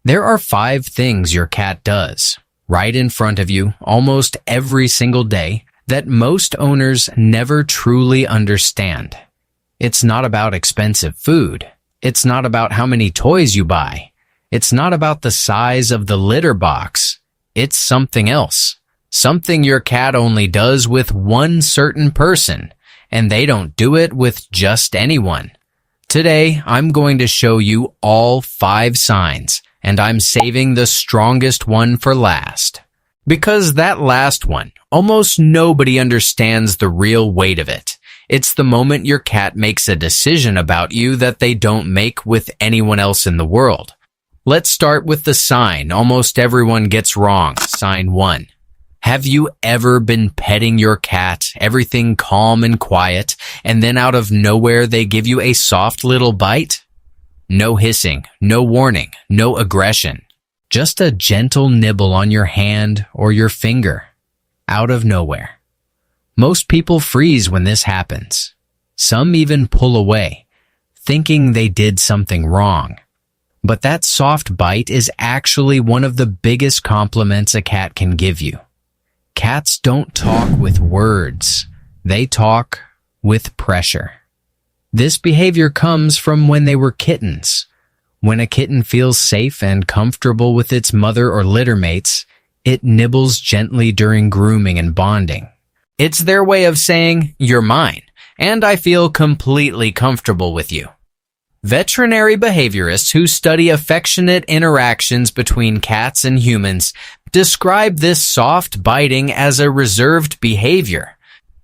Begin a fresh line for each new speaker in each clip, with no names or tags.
There are 5 things your cat does, right in front of you almost every single day, that most owners never truly understand. It's not about expensive food. It's not about how many toys you buy. It's not about the size of the litter box. It's something else. Something your cat only does with one certain person, and they don't do it with just anyone. Today, I'm going to show you all 5 signs, and I'm saving the strongest one for last. Because that last one, almost nobody understands the real weight of it. It's the moment your cat makes a decision about you that they don't make with anyone else in the world. Let's start with the sign almost everyone gets wrong. Sign 1. Have you ever been petting your cat, everything calm and quiet, and then out of nowhere they give you a soft little bite? No hissing, no warning, no aggression. Just a gentle nibble on your hand or your finger. Out of nowhere. Most people freeze when this happens. Some even pull away, thinking they did something wrong. But that soft bite is actually one of the biggest compliments a cat can give you. Cats don't talk with words. They talk with pressure. This behavior comes from when they were kittens. When a kitten feels safe and comfortable with its mother or litter mates, it nibbles gently during grooming and bonding. It's their way of saying, "You're mine, and I feel completely comfortable with you." Veterinary behaviorists who study affectionate interactions between cats and humans describe this soft biting as a reserved behavior.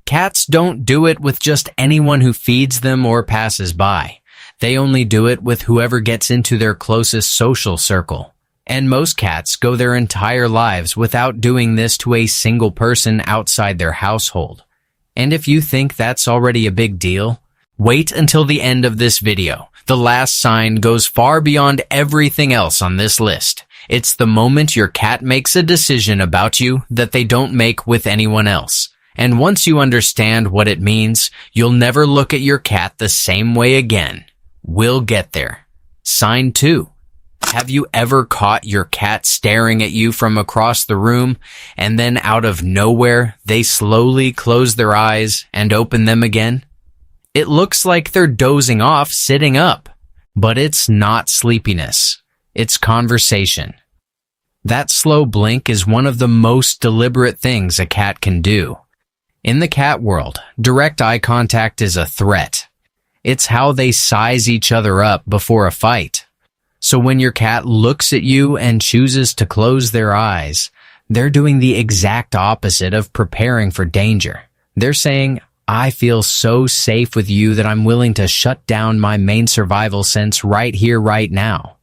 Cats don't do it with just anyone who feeds them or passes by. They only do it with whoever gets into their closest social circle. And most cats go their entire lives without doing this to a single person outside their household. And if you think that's already a big deal, wait until the end of this video. The last sign goes far beyond everything else on this list. It's the moment your cat makes a decision about you that they don't make with anyone else. And once you understand what it means, you'll never look at your cat the same way again. We'll get there. Sign 2. Have you ever caught your cat staring at you from across the room, and then out of nowhere, they slowly close their eyes and open them again? It looks like they're dozing off sitting up, but it's not sleepiness. It's conversation. That slow blink is one of the most deliberate things a cat can do. In the cat world, direct eye contact is a threat. It's how they size each other up before a fight. So when your cat looks at you and chooses to close their eyes, they're doing the exact opposite of preparing for danger. They're saying, "I feel so safe with you that I'm willing to shut down my main survival sense right here, right now."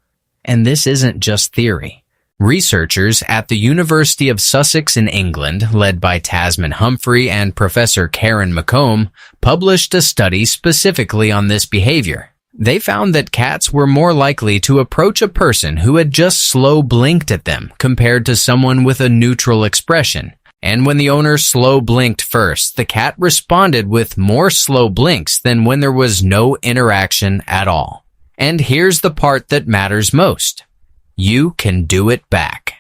And this isn't just theory. Researchers at the University of Sussex in England, led by Tasman Humphrey and Professor Karen McComb, published a study specifically on this behavior. They found that cats were more likely to approach a person who had just slow blinked at them compared to someone with a neutral expression. And when the owner slow blinked first, the cat responded with more slow blinks than when there was no interaction at all. And here's the part that matters most. You can do it back.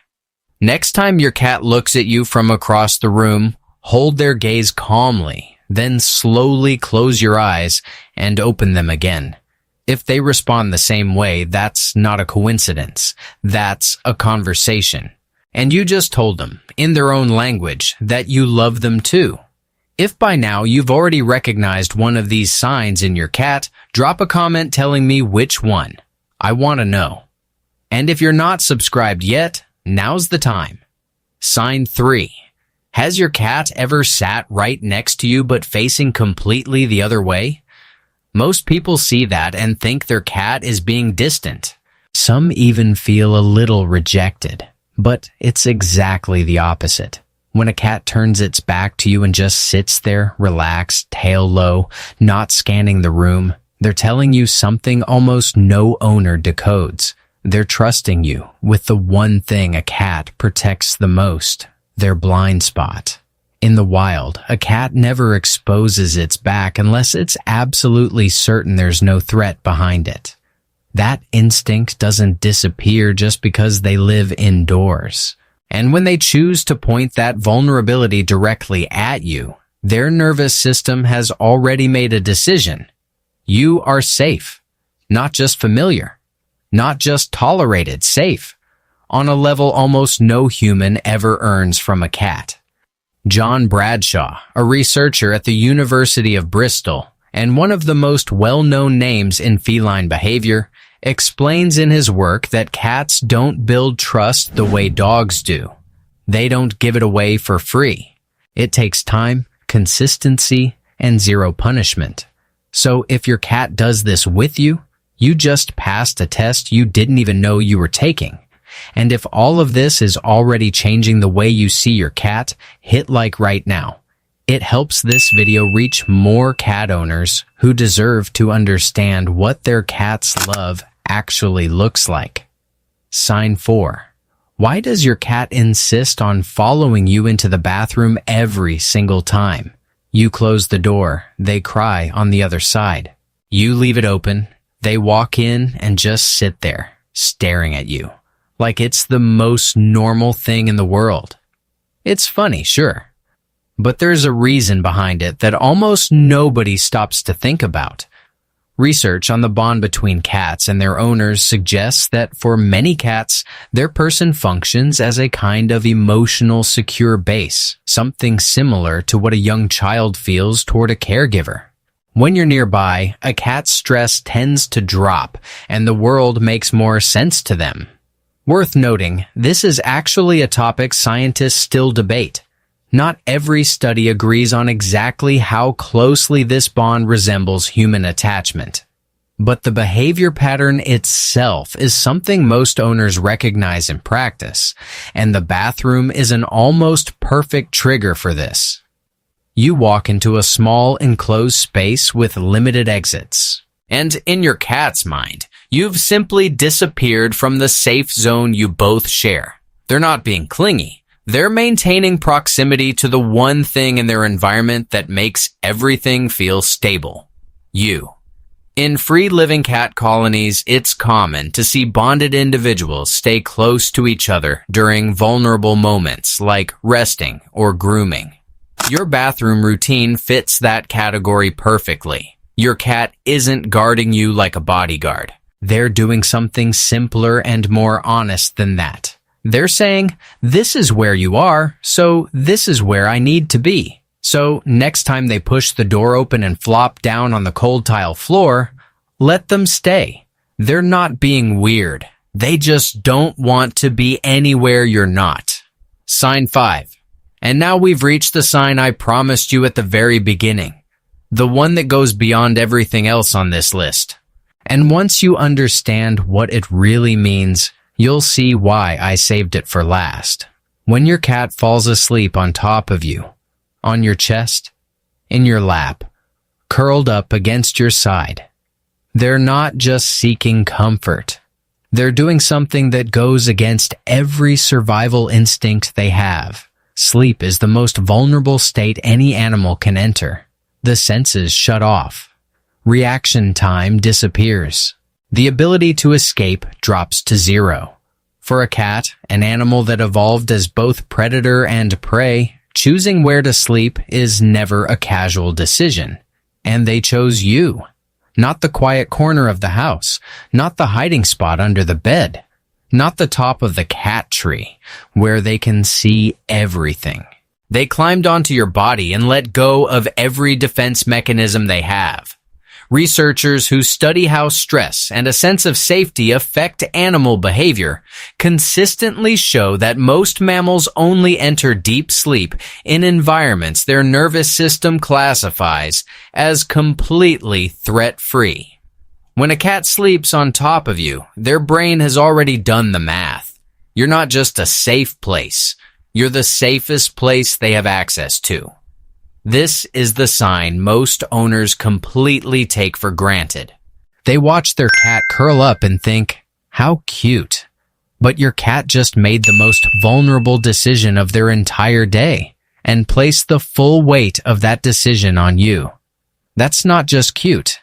Next time your cat looks at you from across the room, hold their gaze calmly, then slowly close your eyes and open them again. If they respond the same way, that's not a coincidence. That's a conversation. And you just told them, in their own language, that you love them too. If by now you've already recognized one of these signs in your cat, drop a comment telling me which one. I want to know. And if you're not subscribed yet, now's the time. Sign 3. Has your cat ever sat right next to you but facing completely the other way? Most people see that and think their cat is being distant. Some even feel a little rejected. But it's exactly the opposite. When a cat turns its back to you and just sits there, relaxed, tail low, not scanning the room, they're telling you something almost no owner decodes. They're trusting you with the one thing a cat protects the most, their blind spot. In the wild, a cat never exposes its back unless it's absolutely certain there's no threat behind it. That instinct doesn't disappear just because they live indoors. And when they choose to point that vulnerability directly at you, their nervous system has already made a decision. You are safe, not just familiar, not just tolerated, safe, on a level almost no human ever earns from a cat. John Bradshaw, a researcher at the University of Bristol and one of the most well-known names in feline behavior, explains in his work that cats don't build trust the way dogs do. They don't give it away for free. It takes time, consistency, and zero punishment. So if your cat does this with you, you just passed a test you didn't even know you were taking. And if all of this is already changing the way you see your cat, hit like right now. It helps this video reach more cat owners who deserve to understand what their cat's love actually looks like. Sign 4. Why does your cat insist on following you into the bathroom every single time? You close the door, they cry on the other side. You leave it open, they walk in and just sit there, staring at you, like it's the most normal thing in the world. It's funny, sure, but there's a reason behind it that almost nobody stops to think about. Research on the bond between cats and their owners suggests that for many cats, their person functions as a kind of emotional secure base, something similar to what a young child feels toward a caregiver. When you're nearby, a cat's stress tends to drop, and the world makes more sense to them. Worth noting, this is actually a topic scientists still debate. Not every study agrees on exactly how closely this bond resembles human attachment. But the behavior pattern itself is something most owners recognize in practice, and the bathroom is an almost perfect trigger for this. You walk into a small enclosed space with limited exits, and in your cat's mind, you've simply disappeared from the safe zone you both share. They're not being clingy. They're maintaining proximity to the one thing in their environment that makes everything feel stable. You. In free-living cat colonies, it's common to see bonded individuals stay close to each other during vulnerable moments like resting or grooming. Your bathroom routine fits that category perfectly. Your cat isn't guarding you like a bodyguard. They're doing something simpler and more honest than that. They're saying, this is where you are, so this is where I need to be. So next time they push the door open and flop down on the cold tile floor, let them stay. They're not being weird. They just don't want to be anywhere you're not. Sign 5. And now we've reached the sign I promised you at the very beginning. The one that goes beyond everything else on this list. And once you understand what it really means, you'll see why I saved it for last. When your cat falls asleep on top of you, on your chest, in your lap, curled up against your side, they're not just seeking comfort. They're doing something that goes against every survival instinct they have. Sleep is the most vulnerable state any animal can enter. The senses shut off. Reaction time disappears. The ability to escape drops to zero. For a cat, an animal that evolved as both predator and prey, choosing where to sleep is never a casual decision. And they chose you. Not the quiet corner of the house, not the hiding spot under the bed, not the top of the cat tree, where they can see everything. They climbed onto your body and let go of every defense mechanism they have. Researchers who study how stress and a sense of safety affect animal behavior consistently show that most mammals only enter deep sleep in environments their nervous system classifies as completely threat-free. When a cat sleeps on top of you, their brain has already done the math. You're not just a safe place. You're the safest place they have access to. This is the sign most owners completely take for granted. They watch their cat curl up and think, how cute. But your cat just made the most vulnerable decision of their entire day and placed the full weight of that decision on you. That's not just cute.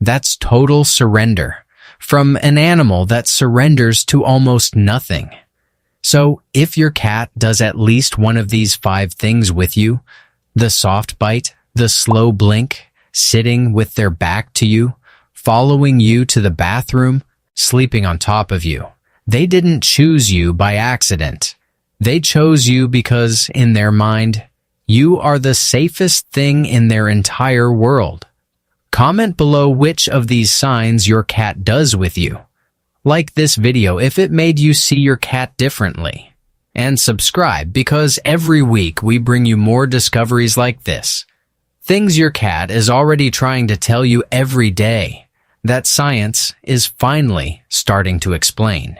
That's total surrender. from an animal that surrenders to almost nothing. So, if your cat does at least one of these 5 things with you, the soft bite, the slow blink, sitting with their back to you, following you to the bathroom, sleeping on top of you, they didn't choose you by accident. They chose you because, in their mind, you are the safest thing in their entire world. Comment below which of these signs your cat does with you. Like this video if it made you see your cat differently. And subscribe because every week we bring you more discoveries like this. Things your cat is already trying to tell you every day that science is finally starting to explain.